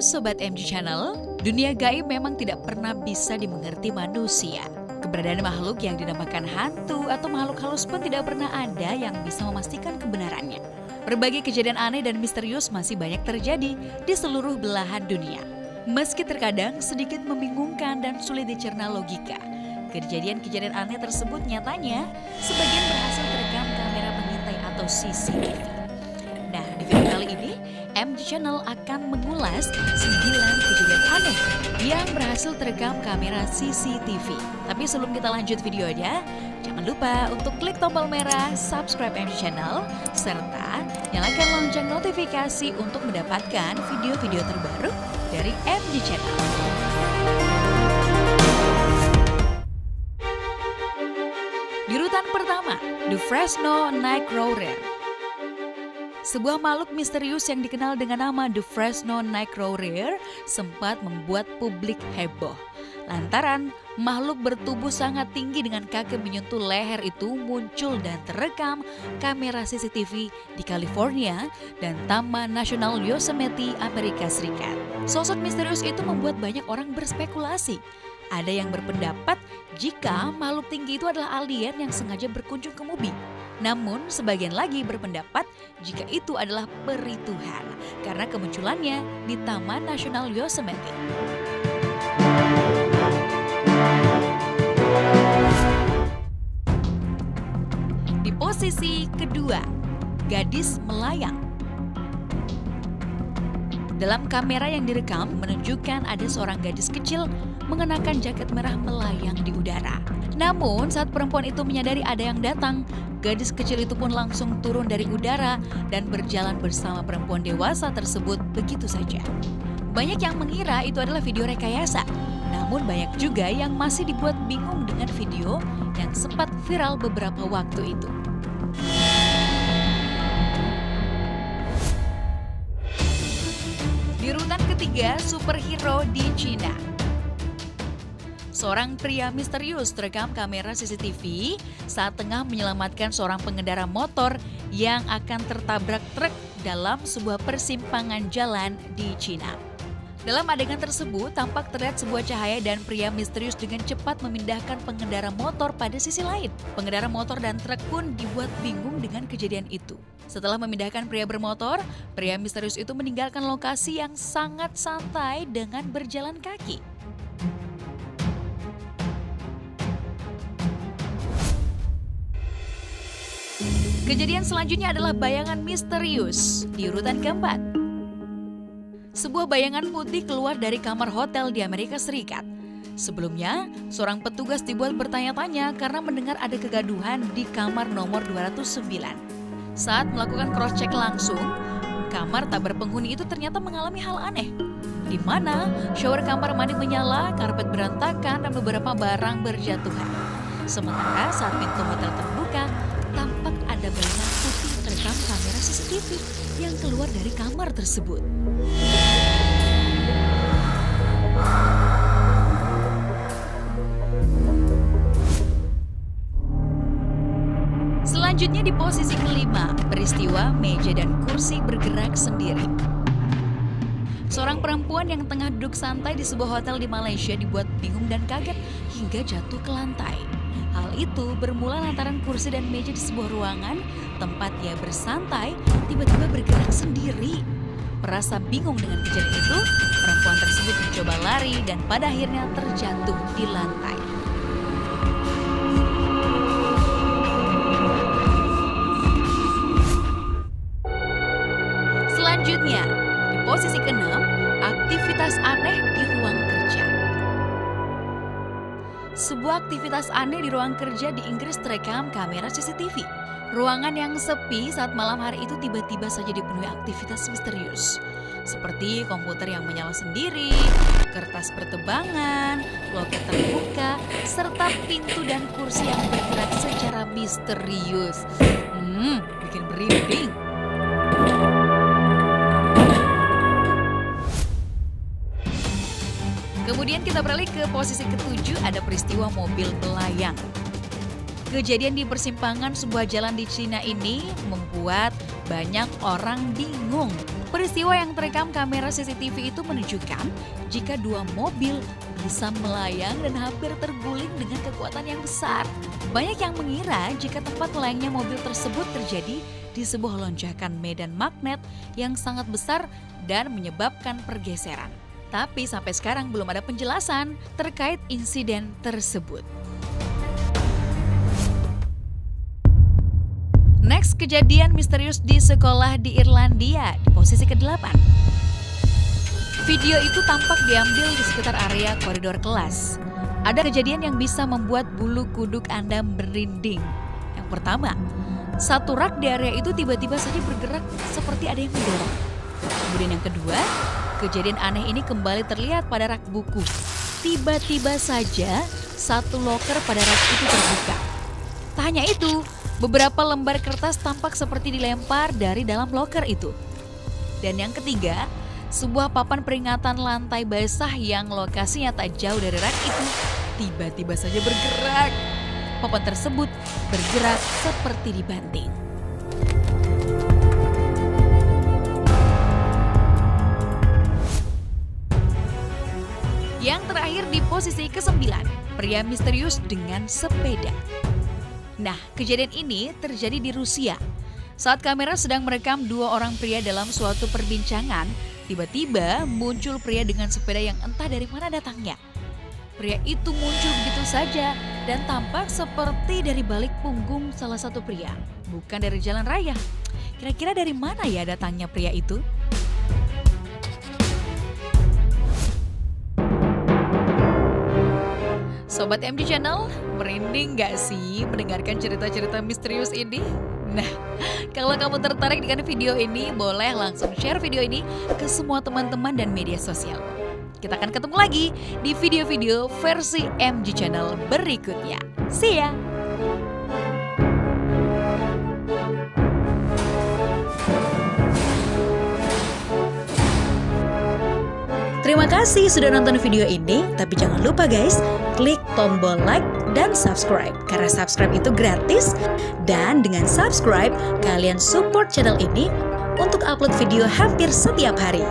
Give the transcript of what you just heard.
Sobat MG Channel, dunia gaib memang tidak pernah bisa dimengerti manusia. Keberadaan makhluk yang dinamakan hantu atau makhluk halus pun tidak pernah ada yang bisa memastikan kebenarannya. Berbagai kejadian aneh dan misterius masih banyak terjadi di seluruh belahan dunia. Meski terkadang sedikit membingungkan dan sulit dicerna logika, kejadian-kejadian aneh tersebut nyatanya sebagian berhasil terekam kamera pengintai atau CCTV. Nah, di video kali ini, MG Channel akan mengulas 9 kejadian aneh yang berhasil terekam kamera CCTV. Tapi sebelum kita lanjut videonya, jangan lupa untuk klik tombol merah subscribe MG Channel, serta nyalakan lonceng notifikasi untuk mendapatkan video-video terbaru dari MG Channel. Di urutan pertama, The Fresno Nightcrawler. Sebuah makhluk misterius yang dikenal dengan nama The Fresno Nightcrawler sempat membuat publik heboh. Lantaran makhluk bertubuh sangat tinggi dengan kaki menyentuh leher itu muncul dan terekam kamera CCTV di California dan Taman Nasional Yosemite, Amerika Serikat. Sosok misterius itu membuat banyak orang berspekulasi. Ada yang berpendapat jika makhluk tinggi itu adalah alien yang sengaja berkunjung ke bumi. Namun sebagian lagi berpendapat jika itu adalah peri Tuhan karena kemunculannya di Taman Nasional Yosemite. Di posisi kedua, gadis melayang. Dalam kamera yang direkam menunjukkan ada seorang gadis kecil mengenakan jaket merah melayang di udara. Namun saat perempuan itu menyadari ada yang datang, gadis kecil itu pun langsung turun dari udara dan berjalan bersama perempuan dewasa tersebut begitu saja. Banyak yang mengira itu adalah video rekayasa, namun banyak juga yang masih dibuat bingung dengan video yang sempat viral beberapa waktu itu. Di urutan ketiga, superhero di Cina. Seorang pria misterius terekam kamera CCTV saat tengah menyelamatkan seorang pengendara motor yang akan tertabrak truk dalam sebuah persimpangan jalan di Cina. Dalam adegan tersebut, tampak terlihat sebuah cahaya dan pria misterius dengan cepat memindahkan pengendara motor pada sisi lain. Pengendara motor dan truk pun dibuat bingung dengan kejadian itu. Setelah memindahkan pria bermotor, pria misterius itu meninggalkan lokasi yang sangat santai dengan berjalan kaki. Kejadian selanjutnya adalah bayangan misterius di urutan keempat. Sebuah bayangan putih keluar dari kamar hotel di Amerika Serikat. Sebelumnya, seorang petugas dibuat bertanya-tanya karena mendengar ada kegaduhan di kamar nomor 209. Saat melakukan cross-check langsung, kamar tak berpenghuni itu ternyata mengalami hal aneh. Di mana shower kamar mandi menyala, karpet berantakan, dan beberapa barang berjatuhan. Sementara saat pintu hotel terbuka, tampak ada bayangan putih terekam kamera CCTV yang keluar dari kamar tersebut. Selanjutnya di posisi kelima, peristiwa meja dan kursi bergerak sendiri. Seorang perempuan yang tengah duduk santai di sebuah hotel di Malaysia dibuat bingung dan kaget hingga jatuh ke lantai. Hal itu bermula lantaran kursi dan meja di sebuah ruangan tempat ia bersantai tiba-tiba bergerak sendiri. Merasa bingung dengan kejadian itu, perempuan tersebut mencoba lari dan pada akhirnya terjatuh di lantai. Selanjutnya, di posisi ke-6, aktivitas aneh di ruang kerja. Sebuah aktivitas aneh di ruang kerja di Inggris terekam kamera CCTV. Ruangan yang sepi saat malam hari itu tiba-tiba saja dipenuhi aktivitas misterius. Seperti komputer yang menyala sendiri, kertas pertebangan, loket terbuka, serta pintu dan kursi yang bergerak secara misterius. Bikin merinding. Kemudian kita beralih ke posisi ke-7, ada peristiwa mobil melayang. Kejadian di persimpangan sebuah jalan di Cina ini membuat banyak orang bingung. Peristiwa yang terekam kamera CCTV itu menunjukkan jika dua mobil bisa melayang dan hampir terguling dengan kekuatan yang besar. Banyak yang mengira jika tempat melayangnya mobil tersebut terjadi di sebuah lonjakan medan magnet yang sangat besar dan menyebabkan pergeseran. Tapi sampai sekarang belum ada penjelasan terkait insiden tersebut. Next, kejadian misterius di sekolah di Irlandia di posisi ke-8. Video itu tampak diambil di sekitar area koridor kelas. Ada kejadian yang bisa membuat bulu kuduk Anda merinding. Yang pertama, satu rak di area itu tiba-tiba saja bergerak seperti ada yang mendorong. Kemudian yang kedua, kejadian aneh ini kembali terlihat pada rak buku. Tiba-tiba saja satu loker pada rak itu terbuka. Tak hanya itu, beberapa lembar kertas tampak seperti dilempar dari dalam loker itu. Dan yang ketiga, sebuah papan peringatan lantai basah yang lokasinya tak jauh dari rak itu tiba-tiba saja bergerak. Papan tersebut bergerak seperti dibanting. Yang terakhir di posisi ke-9, pria misterius dengan sepeda. Nah, kejadian ini terjadi di Rusia. Saat kamera sedang merekam dua orang pria dalam suatu perbincangan, tiba-tiba muncul pria dengan sepeda yang entah dari mana datangnya. Pria itu muncul begitu saja dan tampak seperti dari balik punggung salah satu pria, bukan dari jalan raya. Kira-kira dari mana ya datangnya pria itu? Sobat MG Channel, merinding gak sih mendengarkan cerita-cerita misterius ini? Nah, kalau kamu tertarik dengan video ini, boleh langsung share video ini ke semua teman-teman dan media sosial. Kita akan ketemu lagi di video-video versi MG Channel berikutnya. See ya! Terima kasih sudah nonton video ini, tapi jangan lupa guys, klik tombol like dan subscribe. Karena subscribe itu gratis, dan dengan subscribe, kalian support channel ini untuk upload video hampir setiap hari.